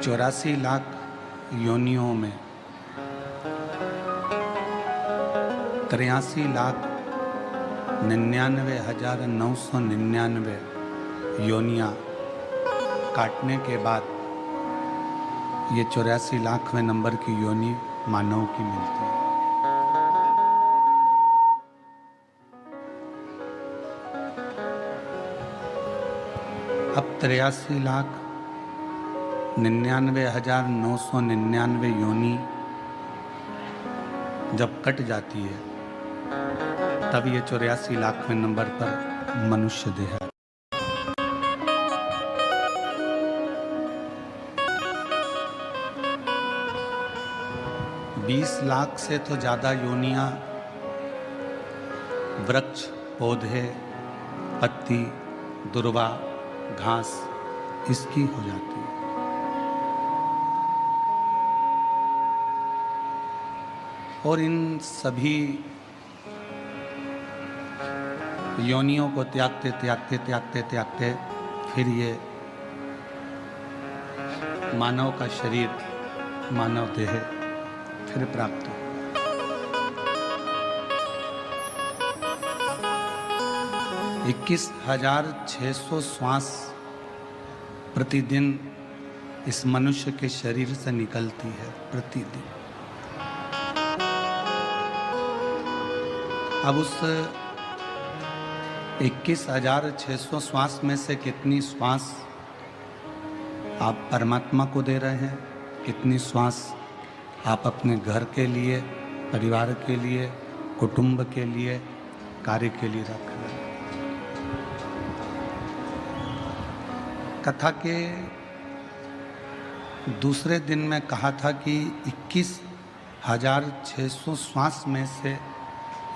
84 लाख योनियों में 83,99,999 योनियां काटने के बाद ये 84 लाखवें नंबर की योनि मानव की मिलती है। अब 83,99,999 योनि जब कट जाती है तब ये 84 लाखवें नंबर पर मनुष्य देह है। बीस लाख से तो ज्यादा योनियां वृक्ष, पौधे, पत्ती, दुर्वा, घास इसकी हो जाती है। और इन सभी योनियों को त्यागते त्यागते त्यागते त्यागते फिर ये मानव का शरीर, मानव देह फिर प्राप्त हो। 21,600 श्वास प्रतिदिन इस मनुष्य के शरीर से निकलती है प्रतिदिन। अब उस 21,600 श्वास में से कितनी श्वास आप परमात्मा को दे रहे हैं, कितनी श्वास आप अपने घर के लिए, परिवार के लिए, कुटुंब के लिए, कार्य के लिए रख रहे हैं। कथा के दूसरे दिन में कहा था कि 21,600 श्वास में से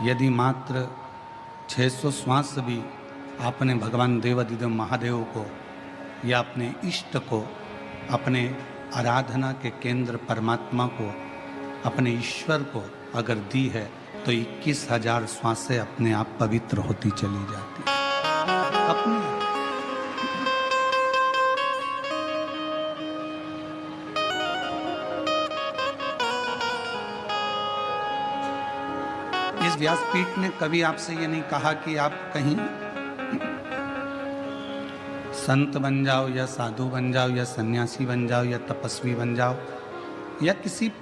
यदि मात्र 600 श्वास भी आपने भगवान देवाधिदेव महादेव को या अपने इष्ट को, अपने आराधना के केंद्र परमात्मा को, अपने ईश्वर को अगर दी है तो 21,000 श्वासें अपने आप पवित्र होती चली जाती है अपने। इस व्यासपीठ ने कभी आपसे ये नहीं कहा कि आप कहीं संत बन जाओ या साधु बन जाओ या सन्यासी बन जाओ या तपस्वी बन जाओ या किसी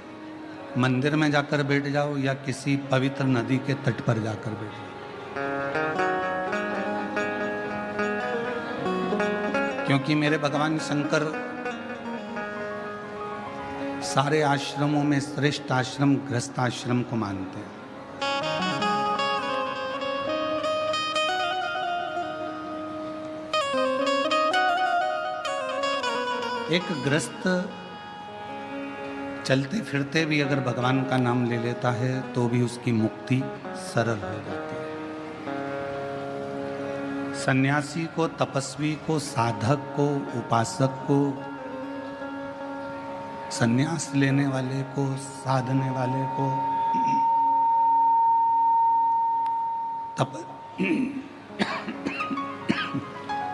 मंदिर में जाकर बैठ जाओ या किसी पवित्र नदी के तट पर जाकर बैठ जाओ। क्योंकि मेरे भगवान शंकर सारे आश्रमों में श्रेष्ठ आश्रम गृहस्थ आश्रम को मानते हैं। एक गृहस्थ चलते फिरते भी अगर भगवान का नाम ले लेता है तो भी उसकी मुक्ति सरल हो जाती है। सन्यासी को, तपस्वी को, साधक को, उपासक को, सन्यास लेने वाले को, साधने वाले को,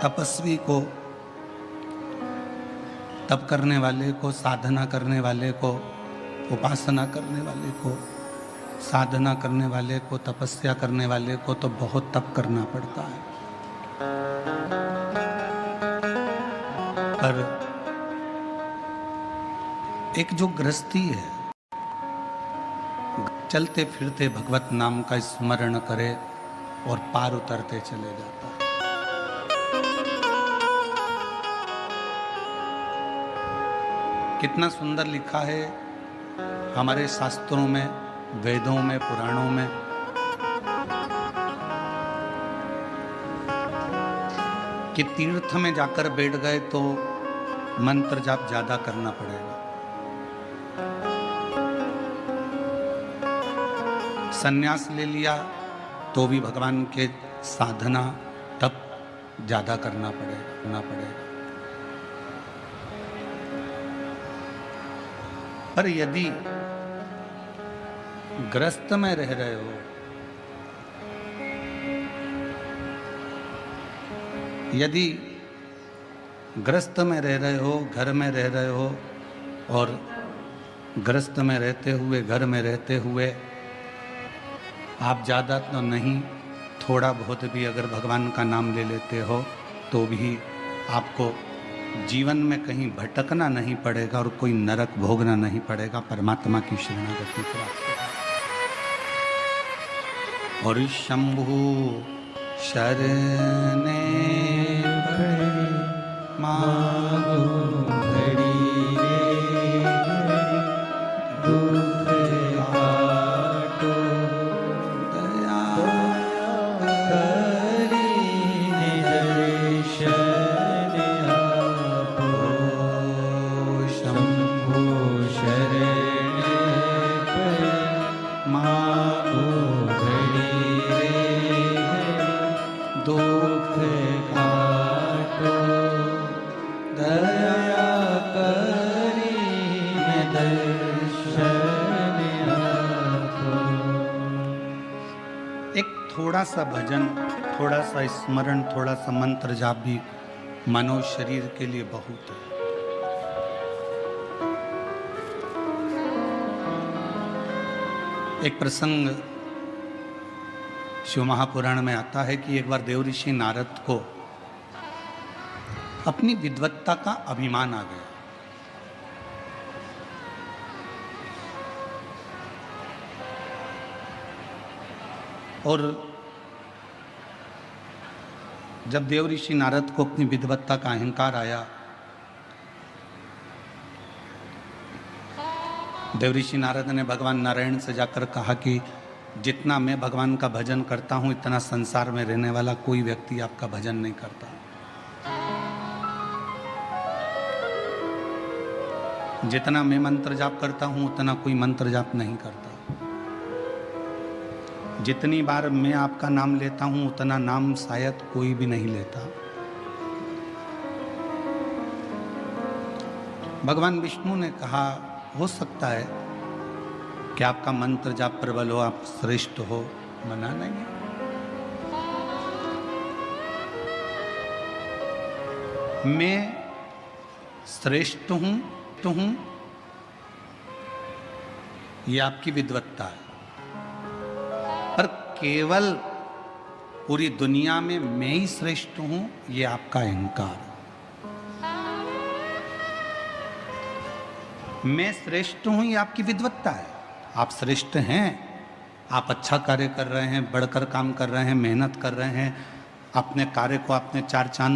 तपस्वी को, तप करने वाले को, साधना करने वाले को, उपासना करने वाले को, साधना करने वाले को, तपस्या करने वाले को तो बहुत तप करना पड़ता है। पर एक जो गृहस्थी है, चलते फिरते भगवत नाम का स्मरण करे और पार उतरते चले जाता है। कितना सुंदर लिखा है हमारे शास्त्रों में, वेदों में, पुराणों में कि तीर्थ में जाकर बैठ गए तो मंत्र जाप ज्यादा करना पड़ेगा, सन्यास ले लिया तो भी भगवान के साधना तप ज्यादा करना पड़ेगा। पर यदि ग्रस्त में रह रहे हो, यदि ग्रस्त में रह रहे हो, घर में रह रहे हो, और गृहस्थ में रहते हुए, घर में रहते हुए आप ज़्यादा तो नहीं, थोड़ा बहुत भी अगर भगवान का नाम ले लेते हो तो भी आपको जीवन में कहीं भटकना नहीं पड़ेगा और कोई नरक भोगना नहीं पड़ेगा, परमात्मा की शरणागति प्राप्त होगी। और शंभु शरणे मागो घड़ी रे दुख काटो दया करी दर्शन आपो शंभु शरण मागो घड़ी रे दुख काटो दया करी दर्शन आपो। एक थोड़ा सा भजन, थोड़ा सा स्मरण, थोड़ा सा मंत्र जाप भी मनो शरीर के लिए बहुत है। एक प्रसंग शिव महापुराण में आता है कि एक बार देव ऋषि नारद को अपनी विद्वत्ता का अभिमान आ गया। और जब देव ऋषि नारद को अपनी विद्वत्ता का अहंकार आया, देव ऋषि नारद ने भगवान नारायण से जाकर कहा कि जितना मैं भगवान का भजन करता हूं, इतना संसार में रहने वाला कोई व्यक्ति आपका भजन नहीं करता। जितना मैं मंत्र जाप करता हूं, उतना कोई मंत्र जाप नहीं करता। जितनी बार मैं आपका नाम लेता हूं, उतना नाम शायद कोई भी नहीं लेता। भगवान विष्णु ने कहा, हो सकता है कि आपका मंत्र जाप प्रबल हो, आप श्रेष्ठ हो, मना नहीं। मैं श्रेष्ठ हूं तो हूं, ये आपकी विद्वत्ता है, पर केवल पूरी दुनिया में मैं ही श्रेष्ठ हूं, ये आपका अहंकार है। मैं श्रेष्ठ हूं, ये आपकी विद्वत्ता है। आप श्रेष्ठ हैं, आप अच्छा कार्य कर रहे हैं, बढ़कर काम कर रहे हैं, मेहनत कर रहे हैं, अपने कार्य को आपने चार चांद